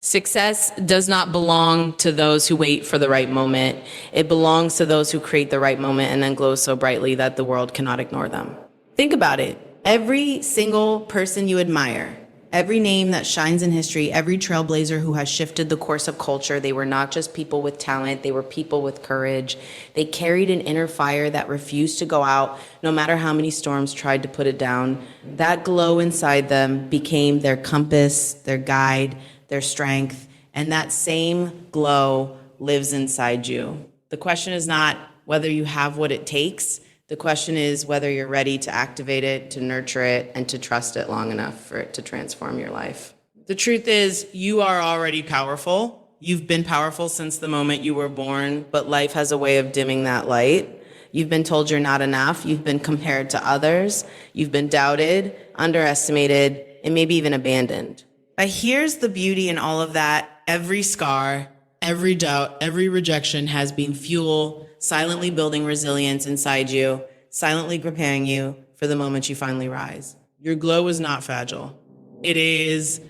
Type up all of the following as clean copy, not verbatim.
Success does not belong to those who wait for the right moment. It belongs to those who create the right moment and then glow so brightly that the world cannot ignore them. Think about it. Every single person you admire, every name that shines in history, every trailblazer who has shifted the course of culture, they were not just people with talent, they were people with courage. They carried an inner fire that refused to go out, no matter how many storms tried to put it down. That glow inside them became their compass, their guide, their strength, and that same glow lives inside you. The question is not whether you have what it takes. The question is whether you're ready to activate it, to nurture it, and to trust it long enough for it to transform your life. The truth is, you are already powerful. You've been powerful since the moment you were born, but life has a way of dimming that light. You've been told you're not enough. You've been compared to others. You've been doubted, underestimated, and maybe even abandoned. But here's the beauty in all of that. Every scar, every doubt, every rejection has been fuel, silently building resilience inside you, silently preparing you for the moment you finally rise. Your glow is not fragile. It is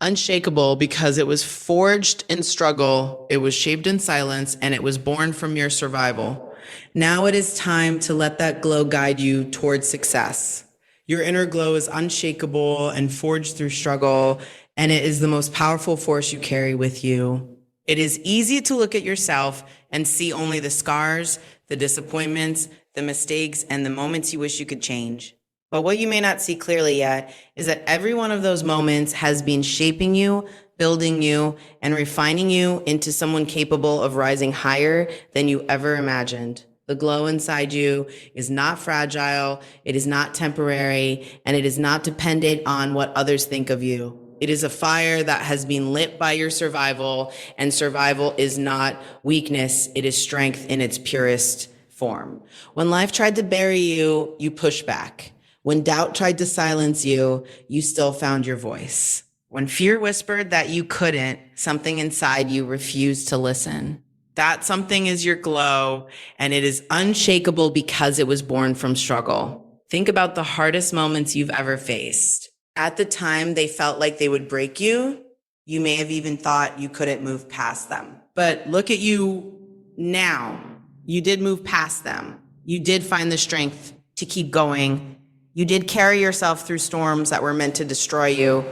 unshakable because it was forged in struggle, it was shaped in silence, and it was born from your survival. Now it is time to let that glow guide you towards success. Your inner glow is unshakable and forged through struggle, and it is the most powerful force you carry with you. It is easy to look at yourself and see only the scars, the disappointments, the mistakes, and the moments you wish you could change. But what you may not see clearly yet is that every one of those moments has been shaping you, building you, and refining you into someone capable of rising higher than you ever imagined. The glow inside you is not fragile, it is not temporary, and it is not dependent on what others think of you. It is a fire that has been lit by your survival, and survival is not weakness, it is strength in its purest form. When life tried to bury you, you pushed back. When doubt tried to silence you, you still found your voice. When fear whispered that you couldn't, something inside you refused to listen. That something is your glow, and it is unshakable because it was born from struggle. Think about the hardest moments you've ever faced. At the time they felt like they would break you. You may have even thought you couldn't move past them. But look at you now. You did move past them. You did find the strength to keep going. You did carry yourself through storms that were meant to destroy you.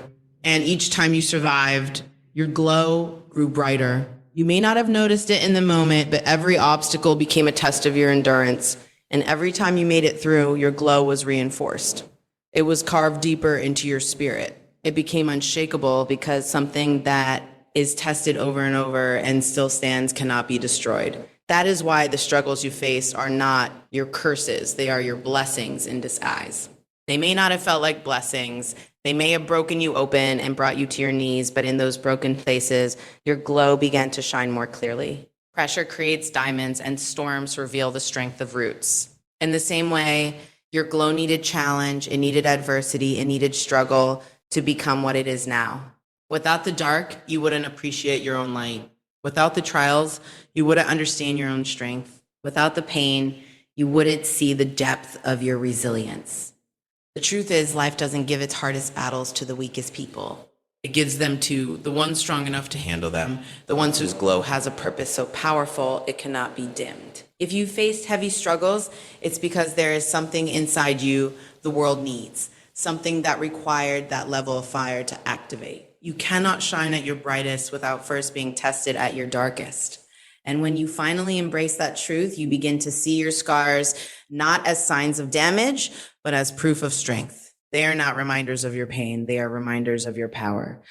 And each time you survived, your glow grew brighter. You may not have noticed it in the moment, but every obstacle became a test of your endurance. And every time you made it through, your glow was reinforced. It was carved deeper into your spirit. It became unshakable because something that is tested over and over and still stands cannot be destroyed. That is why the struggles you face are not your curses. They are your blessings in disguise. They may not have felt like blessings. They may have broken you open and brought you to your knees, but in those broken places, your glow began to shine more clearly. Pressure creates diamonds and storms reveal the strength of roots. In the same way, your glow needed challenge, it needed adversity, it needed struggle to become what it is now. Without the dark, you wouldn't appreciate your own light. Without the trials, you wouldn't understand your own strength. Without the pain, you wouldn't see the depth of your resilience. The truth is, life doesn't give its hardest battles to the weakest people. It gives them to the ones strong enough to handle them, the ones whose glow has a purpose so powerful it cannot be dimmed. If you faced heavy struggles, it's because there is something inside you the world needs, something that required that level of fire to activate. You cannot shine at your brightest without first being tested at your darkest. And when you finally embrace that truth, you begin to see your scars not as signs of damage, but as proof of strength. They are not reminders of your pain. They are reminders of your power.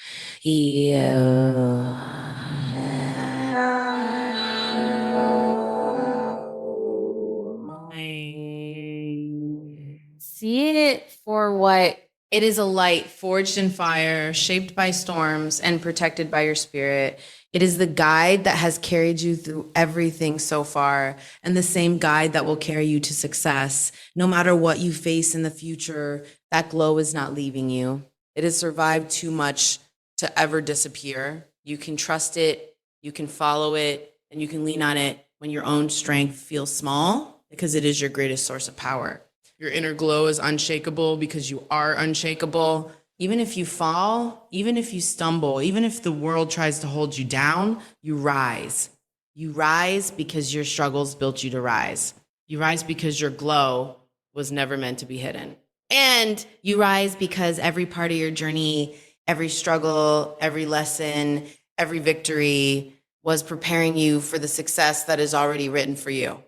See it for what it is, a light forged in fire, shaped by storms, and protected by your spirit. It is the guide that has carried you through everything so far, and the same guide that will carry you to success. No matter what you face in the future, that glow is not leaving you. It has survived too much to ever disappear. You can trust it, you can follow it, and you can lean on it when your own strength feels small, because it is your greatest source of power. Your inner glow is unshakable because you are unshakable. Even if you fall, even if you stumble, even if the world tries to hold you down, you rise. You rise because your struggles built you to rise. You rise because your glow was never meant to be hidden. And you rise because every part of your journey, every struggle, every lesson, every victory was preparing you for the success that is already written for you.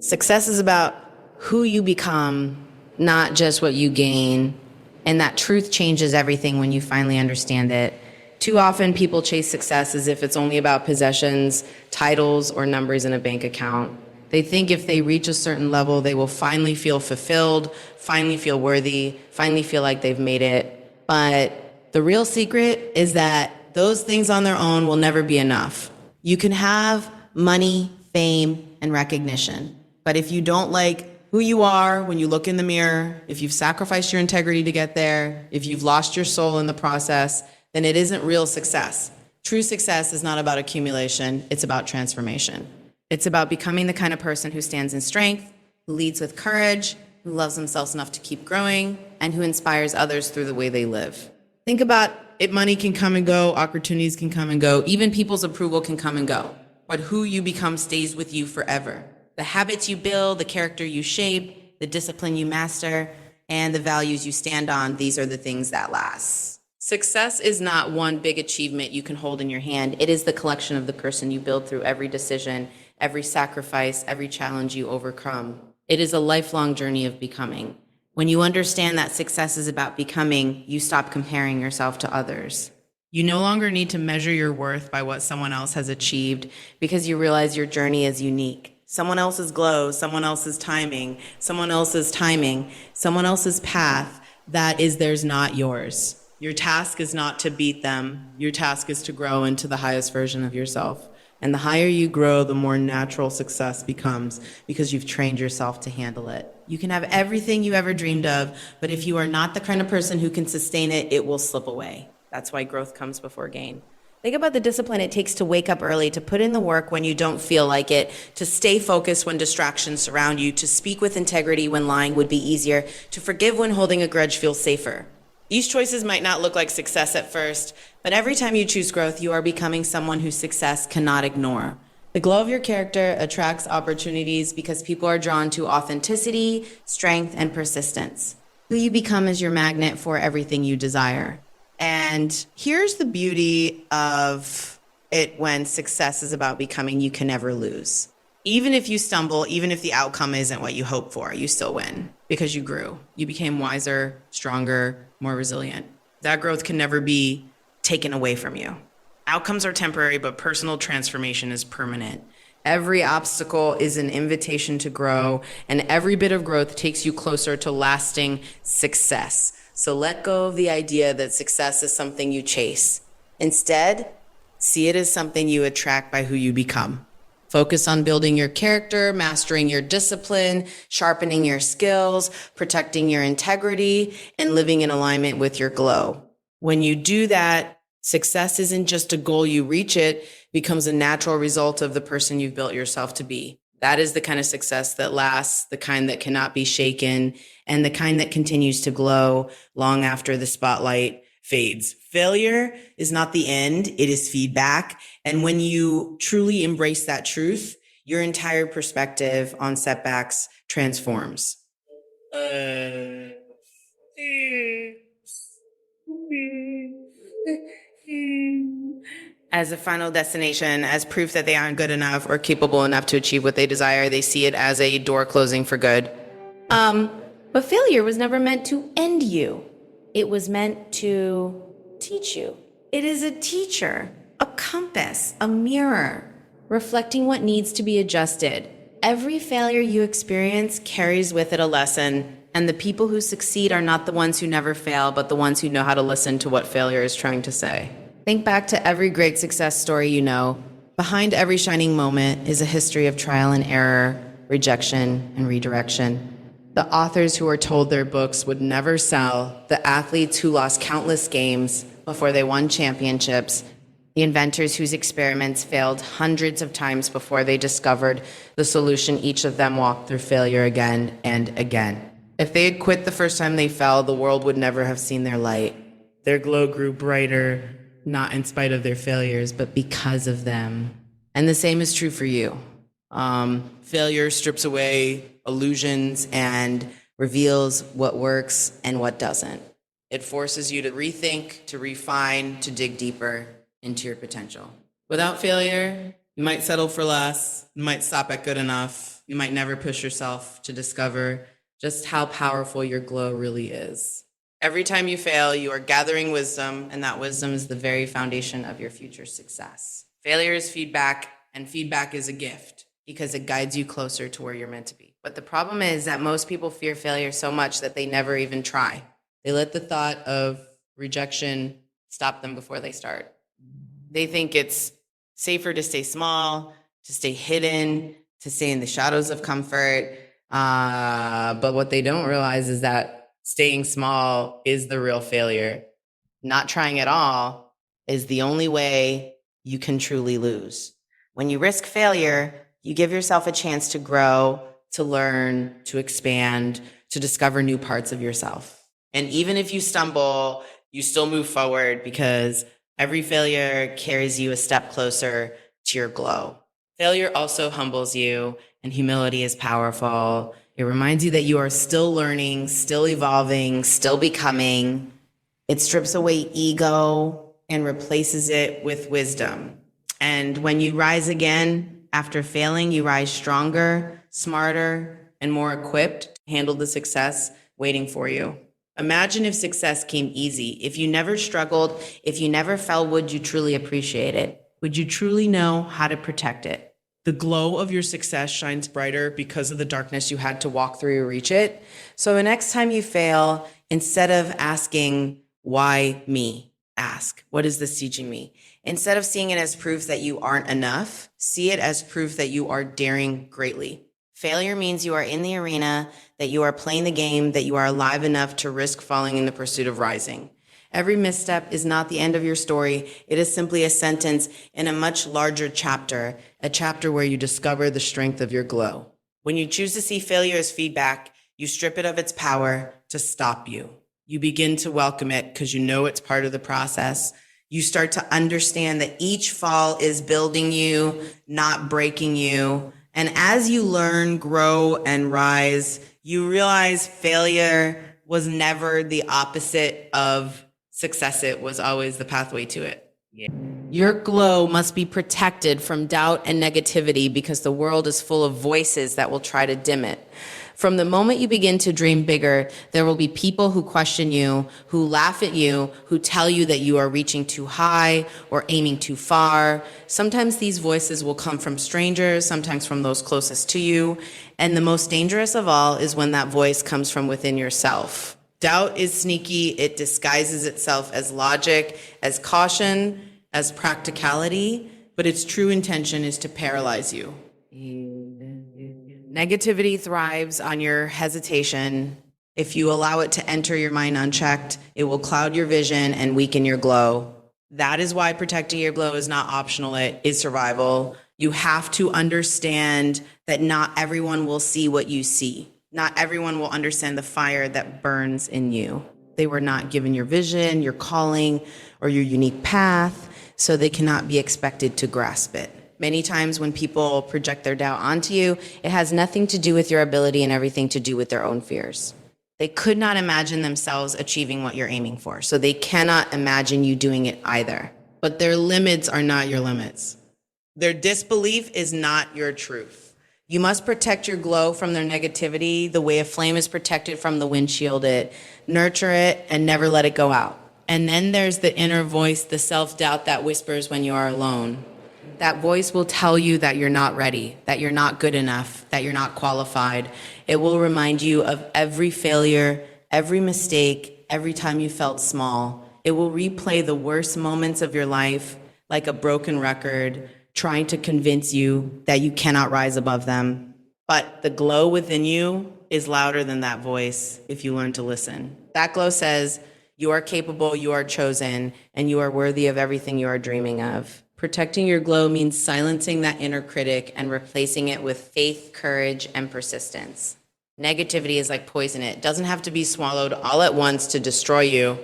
Success is about who you become, not just what you gain. And that truth changes everything when you finally understand it. Too often people chase success as if it's only about possessions, titles, or numbers in a bank account. They think if they reach a certain level, they will finally feel fulfilled, finally feel worthy, finally feel like they've made it. But the real secret is that those things on their own will never be enough. You can have money, fame, and recognition. But if you don't like who you are when you look in the mirror, if you've sacrificed your integrity to get there, if you've lost your soul in the process, then it isn't real success. True success is not about accumulation, it's about transformation. It's about becoming the kind of person who stands in strength, who leads with courage, who loves themselves enough to keep growing, and who inspires others through the way they live. Think about it, money can come and go, opportunities can come and go, even people's approval can come and go. But who you become stays with you forever. The habits you build, the character you shape, the discipline you master, and the values you stand on, these are the things that last. Success is not one big achievement you can hold in your hand. It is the collection of the person you build through every decision, every sacrifice, every challenge you overcome. It is a lifelong journey of becoming. When you understand that success is about becoming, you stop comparing yourself to others. You no longer need to measure your worth by what someone else has achieved because you realize your journey is unique. Someone else's glow, someone else's timing, someone else's path, that is theirs, not yours. Your task is not to beat them. Your task is to grow into the highest version of yourself. And the higher you grow, the more natural success becomes because you've trained yourself to handle it. You can have everything you ever dreamed of, but if you are not the kind of person who can sustain it, it will slip away. That's why growth comes before gain. Think about the discipline it takes to wake up early, to put in the work when you don't feel like it, to stay focused when distractions surround you, to speak with integrity when lying would be easier, to forgive when holding a grudge feels safer. These choices might not look like success at first, but every time you choose growth, you are becoming someone whose success cannot ignore. The glow of your character attracts opportunities because people are drawn to authenticity, strength, and persistence. Who you become is your magnet for everything you desire. And here's the beauty of it when success is about becoming, you can never lose. Even if you stumble, even if the outcome isn't what you hope for, you still win because you grew. You became wiser, stronger, more resilient. That growth can never be taken away from you. Outcomes are temporary, but personal transformation is permanent. Every obstacle is an invitation to grow, and every bit of growth takes you closer to lasting success. So let go of the idea that success is something you chase. Instead, see it as something you attract by who you become. Focus on building your character, mastering your discipline, sharpening your skills, protecting your integrity, and living in alignment with your glow. When you do that, success isn't just a goal you reach, it becomes a natural result of the person you've built yourself to be. That is the kind of success that lasts, the kind that cannot be shaken, and the kind that continues to glow long after the spotlight fades. Failure is not the end, it is feedback. And when you truly embrace that truth, your entire perspective on setbacks transforms. As a final destination, as proof that they aren't good enough or capable enough to achieve what they desire, they see it as a door closing for good. But failure was never meant to end you. It was meant to teach you. It is a teacher, a compass, a mirror, reflecting what needs to be adjusted. Every failure you experience carries with it a lesson, and the people who succeed are not the ones who never fail, but the ones who know how to listen to what failure is trying to say. Think back to every great success story you know. Behind every shining moment is a history of trial and error, rejection, and redirection. The authors who are told their books would never sell, the athletes who lost countless games before they won championships, the inventors whose experiments failed hundreds of times before they discovered the solution, each of them walked through failure again and again. If they had quit the first time they fell, the world would never have seen their light. Their glow grew brighter, not in spite of their failures, but because of them. And the same is true for you. Failure strips away illusions and reveals what works and what doesn't. It forces you to rethink, to refine, to dig deeper into your potential. Without failure, you might settle for less, you might stop at good enough, you might never push yourself to discover just how powerful your glow really is. Every time you fail, you are gathering wisdom, and that wisdom is the very foundation of your future success. Failure is feedback, and feedback is a gift because it guides you closer to where you're meant to be. But the problem is that most people fear failure so much that they never even try. They let the thought of rejection stop them before they start. They think it's safer to stay small, to stay hidden, to stay in the shadows of comfort. But what they don't realize is that staying small is the real failure. Not trying at all is the only way you can truly lose. When you risk failure, you give yourself a chance to grow, to learn, to expand, to discover new parts of yourself. And even if you stumble, you still move forward because every failure carries you a step closer to your glow. Failure also humbles you, and humility is powerful. It reminds you that you are still learning, still evolving, still becoming. It strips away ego and replaces it with wisdom. And when you rise again after failing, you rise stronger, smarter, and more equipped to handle the success waiting for you. Imagine if success came easy. If you never struggled, if you never fell, would you truly appreciate it? Would you truly know how to protect it? The glow of your success shines brighter because of the darkness you had to walk through to reach it. So the next time you fail, instead of asking, why me? Ask, what is this teaching me? Instead of seeing it as proof that you aren't enough, see it as proof that you are daring greatly. Failure means you are in the arena, that you are playing the game, that you are alive enough to risk falling in the pursuit of rising. Every misstep is not the end of your story. It is simply a sentence in a much larger chapter, a chapter where you discover the strength of your glow. When you choose to see failure as feedback, you strip it of its power to stop you. You begin to welcome it because you know it's part of the process. You start to understand that each fall is building you, not breaking you. And as you learn, grow, and rise, you realize failure was never the opposite of success. It was always the pathway to it. Your glow must be protected from doubt and negativity because the world is full of voices that will try to dim it. From the moment you begin to dream bigger, there will be people who question you, who laugh at you, who tell you that you are reaching too high or aiming too far. Sometimes these voices will come from strangers, sometimes from those closest to you. And the most dangerous of all is when that voice comes from within yourself. Doubt is sneaky. It disguises itself as logic, as caution, as practicality, but its true intention is to paralyze you. Negativity thrives on your hesitation. If you allow it to enter your mind unchecked, it will cloud your vision and weaken your glow. That is why protecting your glow is not optional, it is survival. You have to understand that not everyone will see what you see. Not everyone will understand the fire that burns in you. They were not given your vision, your calling, or your unique path, so they cannot be expected to grasp it. Many times when people project their doubt onto you, it has nothing to do with your ability and everything to do with their own fears. They could not imagine themselves achieving what you're aiming for, so they cannot imagine you doing it either. But their limits are not your limits. Their disbelief is not your truth. You must protect your glow from their negativity the way a flame is protected from the windshield. Nurture it and never let it go out. And then there's the inner voice, the self-doubt that whispers when you are alone. That voice will tell you that you're not ready, that you're not good enough, that you're not qualified. It will remind you of every failure, every mistake, every time you felt small. It will replay the worst moments of your life like a broken record, trying to convince you that you cannot rise above them. But the glow within you is louder than that voice if you learn to listen. That glow says, you are capable, you are chosen, and you are worthy of everything you are dreaming of. Protecting your glow means silencing that inner critic and replacing it with faith, courage, and persistence. Negativity is like poison. It doesn't have to be swallowed all at once to destroy you.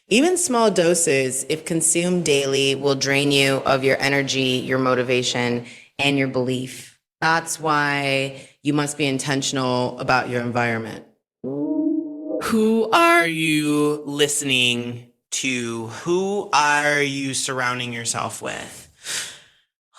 Even small doses, if consumed daily, will drain you of your energy, your motivation, and your belief. That's why you must be intentional about your environment. Who are you listening to? Who are you surrounding yourself with?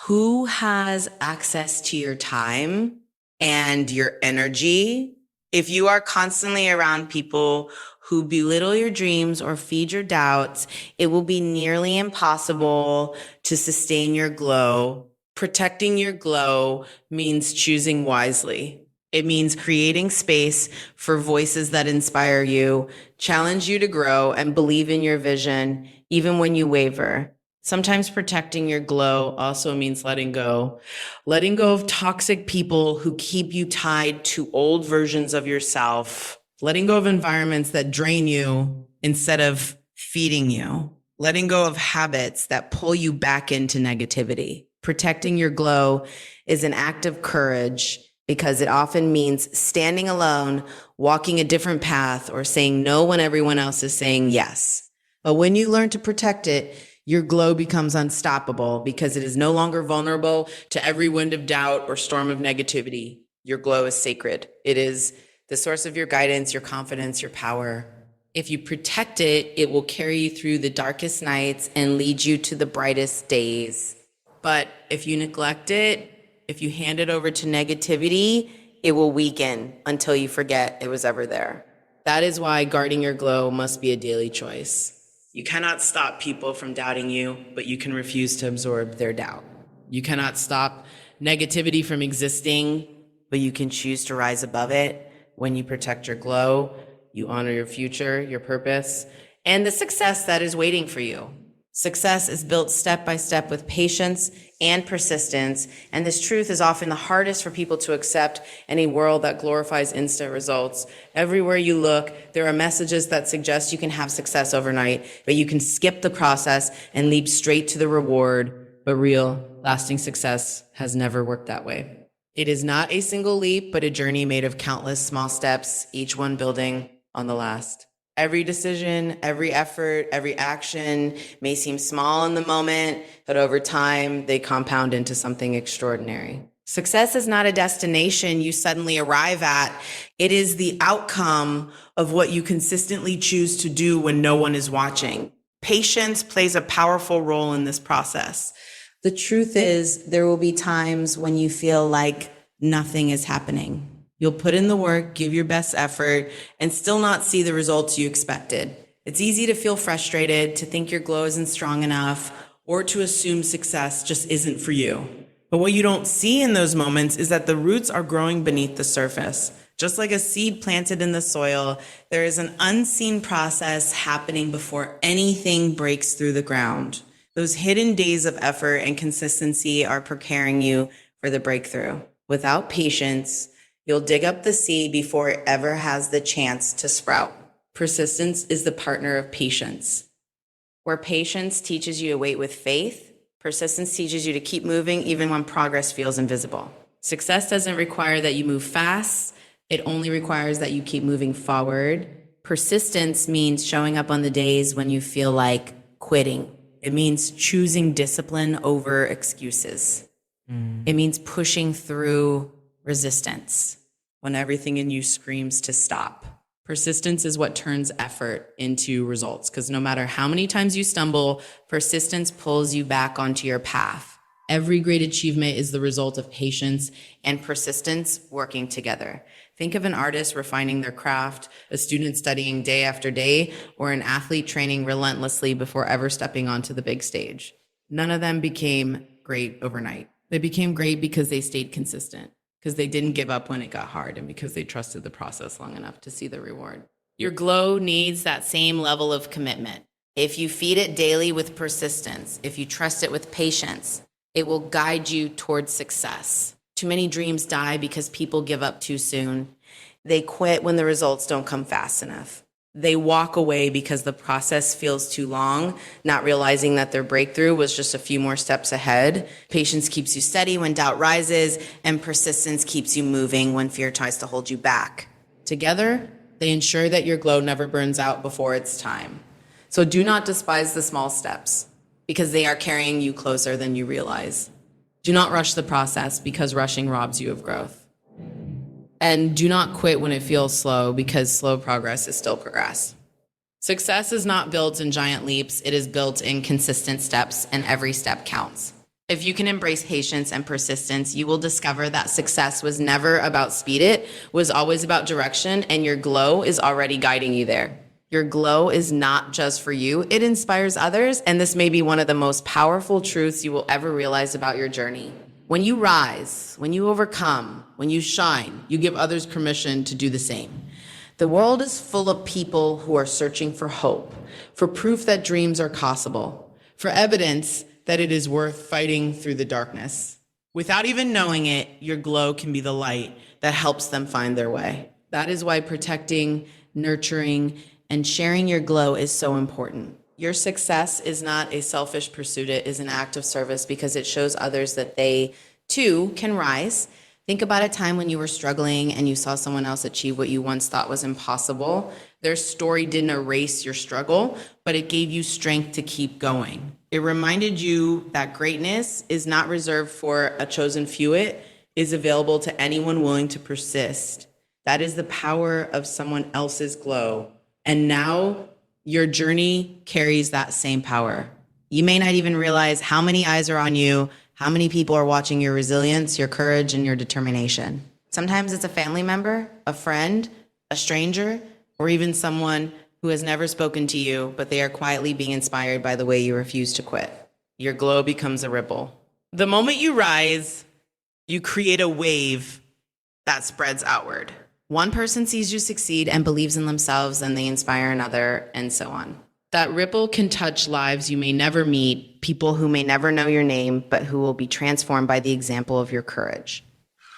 Who has access to your time and your energy? If you are constantly around people who belittle your dreams or feed your doubts, it will be nearly impossible to sustain your glow. Protecting your glow means choosing wisely. It means creating space for voices that inspire you, challenge you to grow, and believe in your vision, even when you waver. Sometimes protecting your glow also means letting go. Letting go of toxic people who keep you tied to old versions of yourself. Letting go of environments that drain you instead of feeding you. Letting go of habits that pull you back into negativity. Protecting your glow is an act of courage because it often means standing alone, walking a different path, or saying no when everyone else is saying yes. But when you learn to protect it, your glow becomes unstoppable because it is no longer vulnerable to every wind of doubt or storm of negativity. Your glow is sacred. It is the source of your guidance, your confidence, your power. If you protect it, it will carry you through the darkest nights and lead you to the brightest days. But if you neglect it, if you hand it over to negativity, it will weaken until you forget it was ever there. That is why guarding your glow must be a daily choice. You cannot stop people from doubting you, but you can refuse to absorb their doubt. You cannot stop negativity from existing, but you can choose to rise above it. When you protect your glow, you honor your future, your purpose, and the success that is waiting for you. Success is built step by step with patience and persistence, and this truth is often the hardest for people to accept in a world that glorifies instant results. Everywhere you look, there are messages that suggest you can have success overnight, but you can skip the process and leap straight to the reward. But real, lasting success has never worked that way. It is not a single leap, but a journey made of countless small steps, each one building on the last. Every decision, every effort, every action may seem small in the moment, but over time, they compound into something extraordinary. Success is not a destination you suddenly arrive at. It is the outcome of what you consistently choose to do when no one is watching. Patience plays a powerful role in this process. The truth is, there will be times when you feel like nothing is happening. You'll put in the work, give your best effort, and still not see the results you expected. It's easy to feel frustrated, to think your glow isn't strong enough, or to assume success just isn't for you. But what you don't see in those moments is that the roots are growing beneath the surface. Just like a seed planted in the soil, there is an unseen process happening before anything breaks through the ground. Those hidden days of effort and consistency are preparing you for the breakthrough. Without patience, you'll dig up the seed before it ever has the chance to sprout. Persistence is the partner of patience. Where patience teaches you to wait with faith, persistence teaches you to keep moving even when progress feels invisible. Success doesn't require that you move fast. It only requires that you keep moving forward. Persistence means showing up on the days when you feel like quitting. It means choosing discipline over excuses. It means pushing through resistance when everything in you screams to stop. Persistence is what turns effort into results, because no matter how many times you stumble, persistence pulls you back onto your path. Every great achievement is the result of patience and persistence working together. Think of an artist refining their craft, a student studying day after day, or an athlete training relentlessly before ever stepping onto the big stage. None of them became great overnight. They became great because they stayed consistent, because they didn't give up when it got hard, and because they trusted the process long enough to see the reward. Your glow needs that same level of commitment. If you feed it daily with persistence, if you trust it with patience, it will guide you towards success. Too many dreams die because people give up too soon. They quit when the results don't come fast enough. They walk away because the process feels too long, not realizing that their breakthrough was just a few more steps ahead. Patience keeps you steady when doubt rises, and persistence keeps you moving when fear tries to hold you back. Together, they ensure that your glow never burns out before its time. So do not despise the small steps, because they are carrying you closer than you realize. Do not rush the process, because rushing robs you of growth. And do not quit when it feels slow, because slow progress is still progress. Success is not built in giant leaps, it is built in consistent steps, and every step counts. If you can embrace patience and persistence, you will discover that success was never about speed, it was always about direction, and your glow is already guiding you there. Your glow is not just for you, it inspires others, and this may be one of the most powerful truths you will ever realize about your journey. When you rise, when you overcome, when you shine, you give others permission to do the same. The world is full of people who are searching for hope, for proof that dreams are possible, for evidence that it is worth fighting through the darkness. Without even knowing it, your glow can be the light that helps them find their way. That is why protecting, nurturing, and sharing your glow is so important. Your success is not a selfish pursuit, it is an act of service because it shows others that they too can rise. Think about a time when you were struggling and you saw someone else achieve what you once thought was impossible. Their story didn't erase your struggle, but it gave you strength to keep going. It reminded you that greatness is not reserved for a chosen few, it is available to anyone willing to persist. That is the power of someone else's glow. And now your journey carries that same power. You may not even realize how many eyes are on you, how many people are watching your resilience, your courage, and your determination. Sometimes it's a family member, a friend, a stranger, or even someone who has never spoken to you, but they are quietly being inspired by the way you refuse to quit. Your glow becomes a ripple. The moment you rise, you create a wave that spreads outward. One person sees you succeed and believes in themselves, and they inspire another, and so on. That ripple can touch lives you may never meet, people who may never know your name, but who will be transformed by the example of your courage.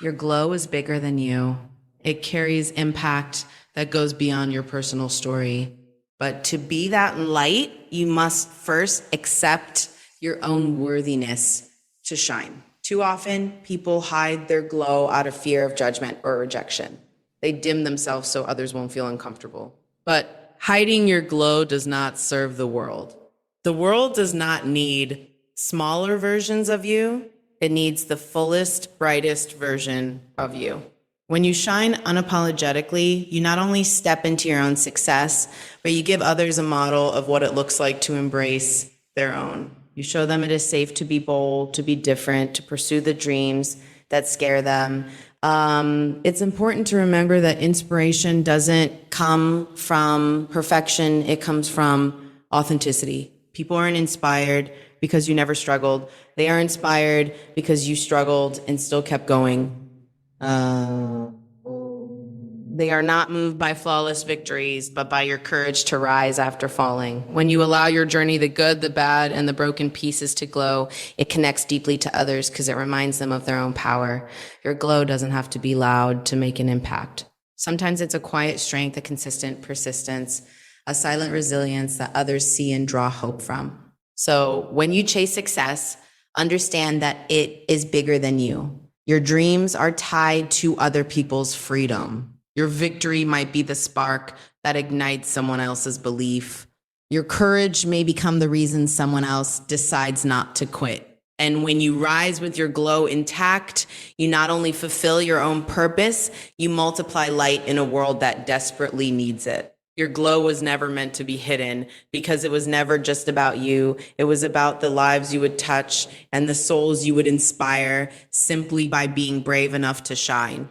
Your glow is bigger than you. It carries impact that goes beyond your personal story. But to be that light, you must first accept your own worthiness to shine. Too often, people hide their glow out of fear of judgment or rejection. They dim themselves so others won't feel uncomfortable. But hiding your glow does not serve the world. The world does not need smaller versions of you. It needs the fullest, brightest version of you. When you shine unapologetically, you not only step into your own success, but you give others a model of what it looks like to embrace their own. You show them it is safe to be bold, to be different, to pursue the dreams that scare them. It's important to remember that inspiration doesn't come from perfection. It comes from authenticity. People aren't inspired because you never struggled. They are inspired because you struggled and still kept going. They are not moved by flawless victories, but by your courage to rise after falling. When you allow your journey, the good, the bad, and the broken pieces to glow, it connects deeply to others because it reminds them of their own power. Your glow doesn't have to be loud to make an impact. Sometimes it's a quiet strength, a consistent persistence, a silent resilience that others see and draw hope from. So when you chase success, understand that it is bigger than you. Your dreams are tied to other people's freedom. Your victory might be the spark that ignites someone else's belief. Your courage may become the reason someone else decides not to quit. And when you rise with your glow intact, you not only fulfill your own purpose, you multiply light in a world that desperately needs it. Your glow was never meant to be hidden because it was never just about you. It was about the lives you would touch and the souls you would inspire simply by being brave enough to shine.